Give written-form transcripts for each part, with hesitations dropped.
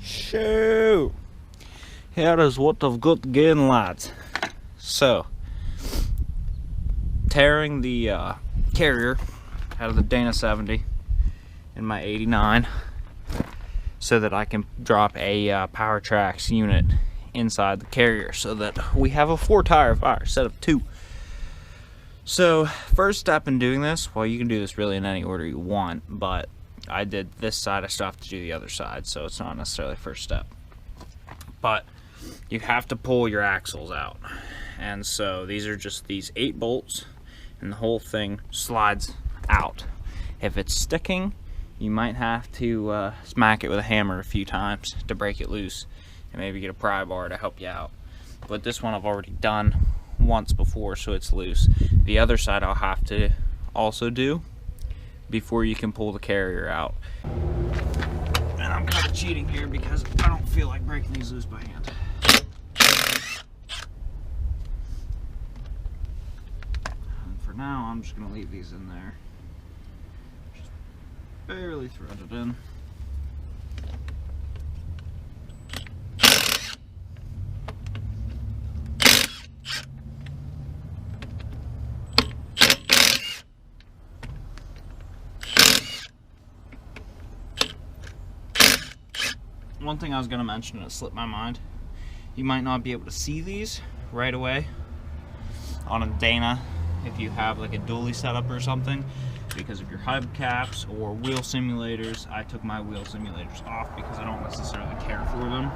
So, here is what I've got again, lads. So, tearing the carrier out of the Dana 70 in my 89 so that I can drop a PowerTrax unit inside the carrier so that we have a 4-tire fire instead of 2. So, first step in doing this, well, you can do this really in any order you want, but I did this side, I still have to do the other side, so it's not necessarily first step. But you have to pull your axles out. And so these are just these 8 bolts, and the whole thing slides out. If it's sticking, you might have to smack it with a hammer a few times to break it loose, and maybe get a pry bar to help you out. But this one I've already done once before, so it's loose. The other side I'll have to also do before you can pull the carrier out. And I'm kind of cheating here because I don't feel like breaking these loose by hand. And for now, I'm just gonna leave these in there. Just barely threaded in. One thing I was going to mention, and it slipped my mind, you might not be able to see these right away on a Dana if you have like a dually setup or something because of your hubcaps or wheel simulators. I took my wheel simulators off because I don't necessarily care for them.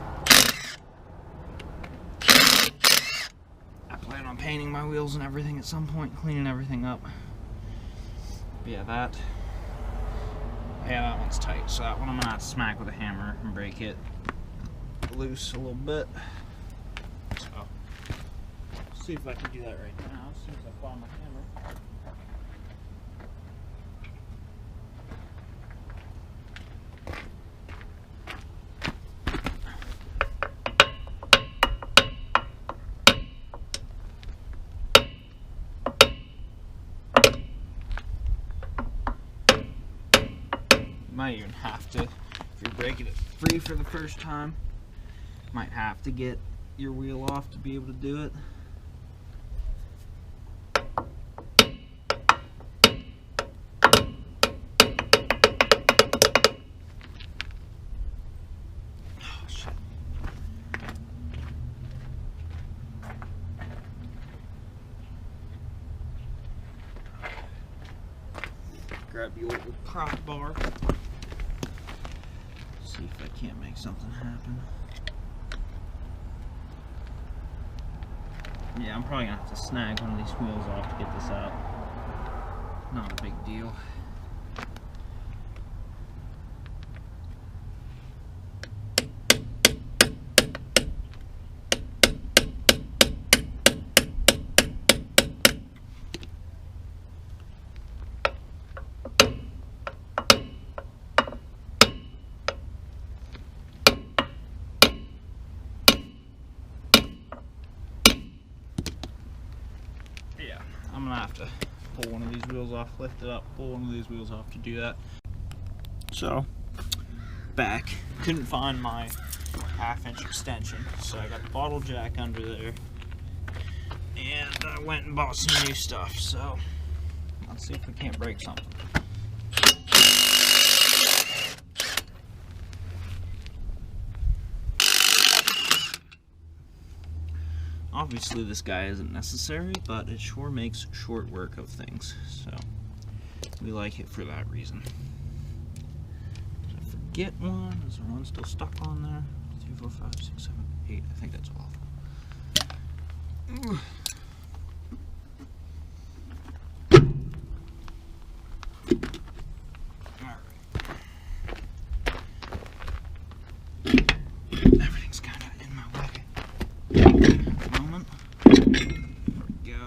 I plan on painting my wheels and everything at some point, cleaning everything up. But yeah, that one's tight, so that one I'm gonna have to smack with a hammer and break it loose a little bit. So, see if I can do that right now as soon as I find my hammer. Might even have to, if you're breaking it free for the first time, might have to get your wheel off to be able to do it. Oh, shit. Grab the old prop bar. See if I can't make something happen. Yeah, I'm probably gonna have to snag one of these wheels off to get this out. Not a big deal. Yeah, I'm gonna have to pull one of these wheels off, lift it up, pull one of these wheels off to do that. So, back. Couldn't find my 1/2-inch extension, so I got the bottle jack under there. And I went and bought some new stuff, so let's see if we can't break something. Obviously this guy isn't necessary, but it sure makes short work of things, so we like it for that reason. Did I forget one? Is there one still stuck on there? 2, 4, 5, 6, 7, 8. I think that's all. Everything's kind of in my way. Moment. There we go.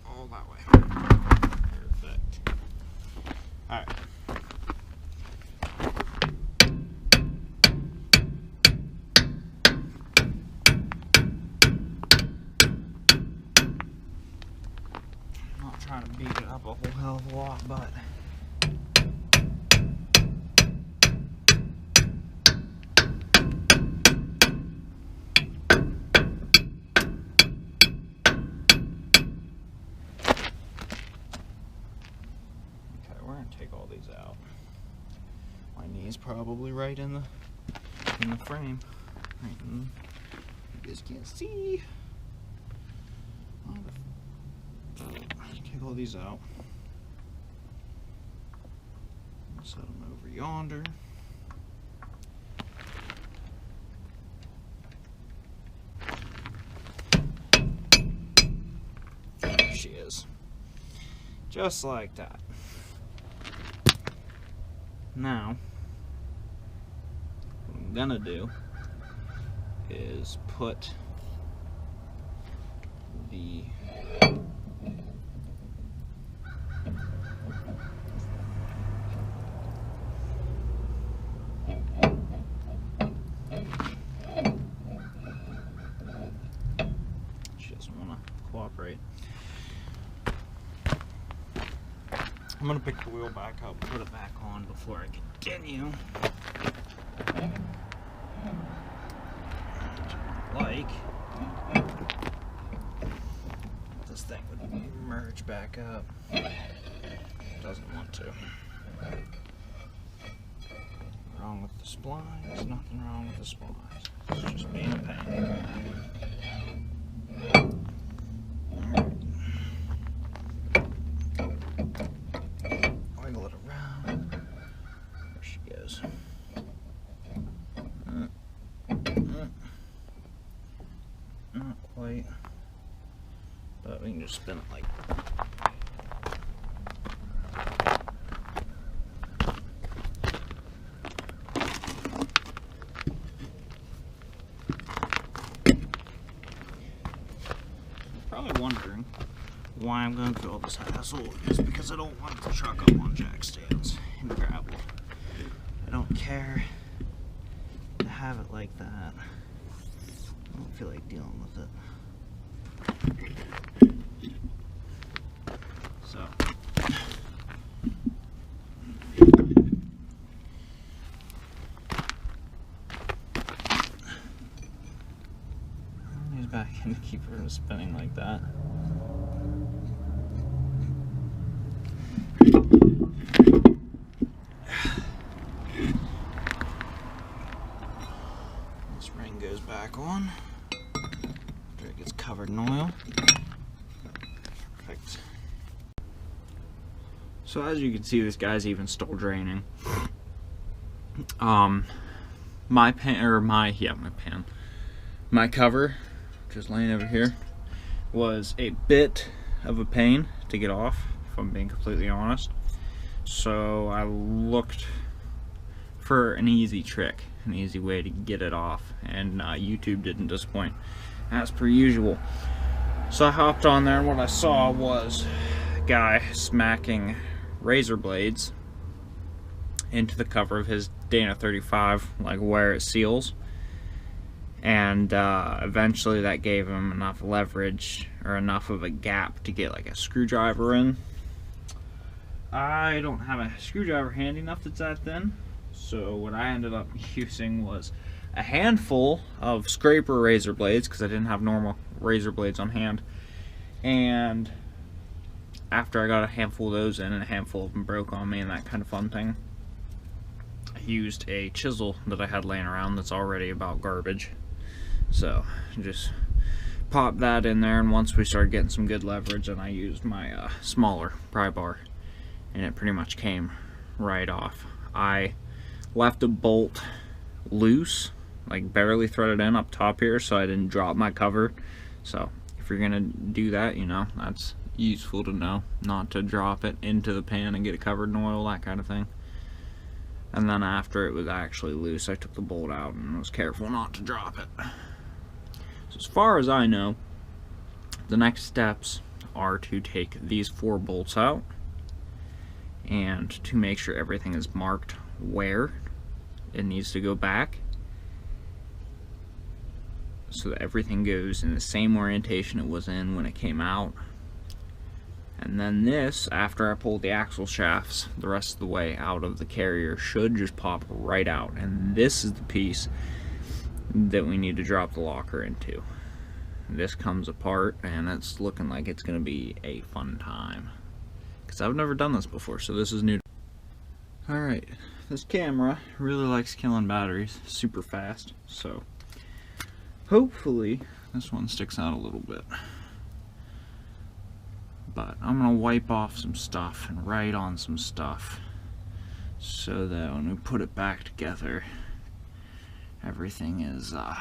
All that way. Perfect. Alright. trying to beat it up a whole hell of a lot, but we're gonna take all these out. My knee's probably right in the frame. Right in, you guys can't see. Take all these out. Set them over yonder. There she is. Just like that. Now, what I'm gonna do is put the she doesn't want to cooperate. I'm gonna pick the wheel back up, put it back on before I continue. Like this thing would merge back up. Doesn't want to. Wrong with the splines? Nothing wrong with the splines. It's just being a pain. Wiggle it around. There she goes. Not quite, but we can just spin it like that. Probably wondering why I'm going through all this hassle is because I don't want the truck up on jack stands in gravel. I don't care to have it like that. I don't feel like dealing with it. So he's back in to keep her from spinning like that. This ring goes back on after it gets covered in oil. Perfect. So as you can see, this guy's even still draining. My cover, just laying over here, was a bit of a pain to get off, if I'm being completely honest. So I looked for an easy trick, an easy way to get it off, and YouTube didn't disappoint, as per usual. So I hopped on there, and what I saw was a guy smacking razor blades into the cover of his Dana 35, like where it seals, and eventually that gave him enough leverage or enough of a gap to get like a screwdriver in. I don't have a screwdriver handy enough that's that thin, so what I ended up using was a handful of scraper razor blades, because I didn't have normal razor blades on hand. And after I got a handful of those in, and a handful of them broke on me and that kind of fun thing, I used a chisel that I had laying around that's already about garbage. So just popped that in there, and once we started getting some good leverage, and I used my smaller pry bar, and it pretty much came right off. I left a bolt loose, like barely threaded in up top here, so I didn't drop my cover. So if you're gonna do that, you know, that's useful to know, not to drop it into the pan and get it covered in oil, that kind of thing. And then after it was actually loose, I took the bolt out and was careful not to drop it. So as far as I know, the next steps are to take these 4 bolts out and to make sure everything is marked where it needs to go back, so that everything goes in the same orientation it was in when it came out. And then this, after I pull the axle shafts the rest of the way out of the carrier, should just pop right out. And this is the piece that we need to drop the locker into. This comes apart, and it's looking like it's going to be a fun time, because I've never done this before, so this is new. Alright, this camera really likes killing batteries super fast, so hopefully this one sticks out a little bit. But I'm going to wipe off some stuff and write on some stuff so that when we put it back together, everything is the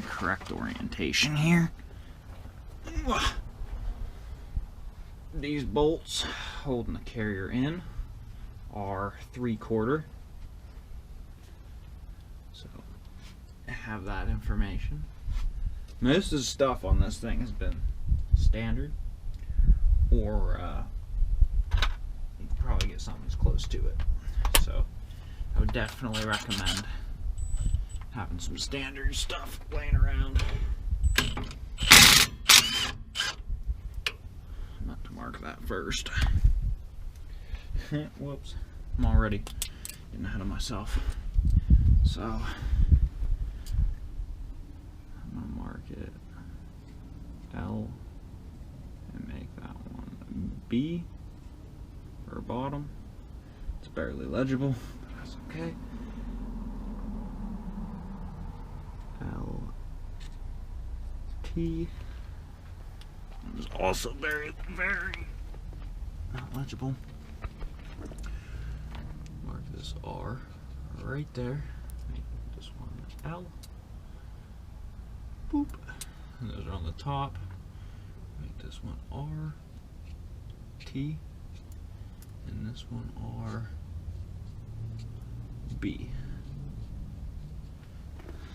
correct orientation here. These bolts holding the carrier in are 3/4, so I have that information. Most of the stuff on this thing has been standard, or you can probably get something as close to it. So I would definitely recommend having some standard stuff laying around. Not to mark that first. Whoops, I'm already getting ahead of myself. So I'm gonna mark it L and make that one B for bottom. It's barely legible, but that's okay. L T is also very not legible. Mark this R right there. Make this one L. Boop. And those are on the top. Make this one R T, and this one R B.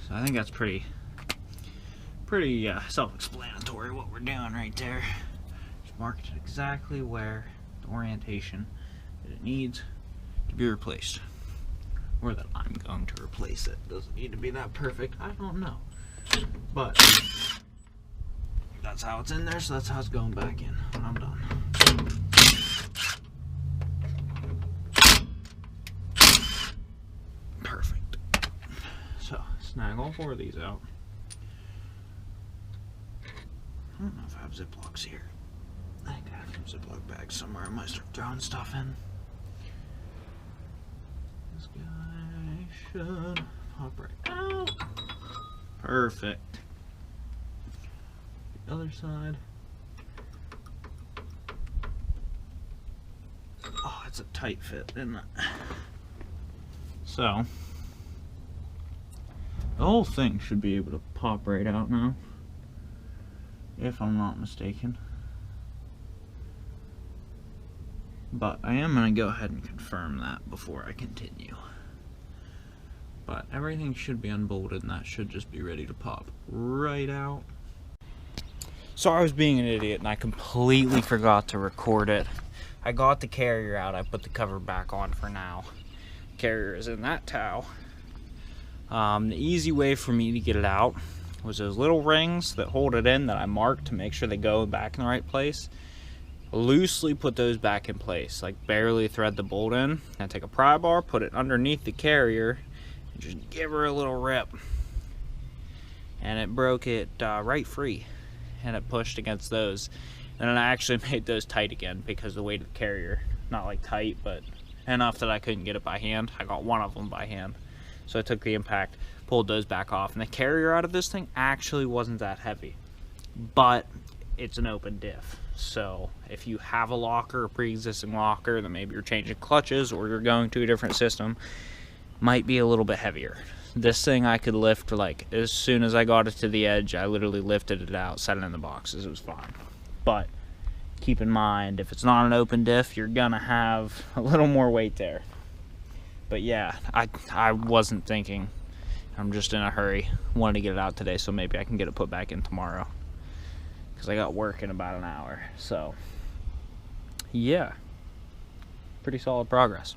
So I think that's pretty self-explanatory what we're doing right there. Just marked it exactly where the orientation that it needs to be replaced, or that I'm going to replace it. Doesn't need to be that perfect, I don't know, but that's how it's in there, so that's how it's going back in when I'm done. Perfect. So snag all 4 of these out. I don't know if I have Ziplocs here. I think I have some Ziploc bags somewhere. I might start throwing stuff in. This guy should pop right out. Perfect. The other side. Oh, it's a tight fit, isn't it? So the whole thing should be able to pop right out now, if I'm not mistaken. But I am going to go ahead and confirm that before I continue. But everything should be unbolted, and that should just be ready to pop right out. So I was being an idiot and I completely forgot to record it. I got the carrier out, I put the cover back on for now. Carrier is in that towel. The easy way for me to get it out was those little rings that hold it in that I marked to make sure they go back in the right place. Loosely put those back in place, like barely thread the bolt in, and take a pry bar, put it underneath the carrier, and just give her a little rip. And it broke it right free, and it pushed against those. And then I actually made those tight again because the weight of the carrier, not like tight, but enough that I couldn't get it by hand. I got one of them by hand. So I took the impact, pulled those back off, and the carrier out of this thing actually wasn't that heavy. But it's an open diff. So if you have a locker, a pre-existing locker, then maybe you're changing clutches or you're going to a different system, might be a little bit heavier. This thing I could lift, like, as soon as I got it to the edge, I literally lifted it out, set it in the boxes, it was fine. But keep in mind, if it's not an open diff, you're gonna have a little more weight there. But yeah, I wasn't thinking. I'm just in a hurry. Wanted to get it out today, so maybe I can get it put back in tomorrow, because I got work in about an hour. So yeah, pretty solid progress.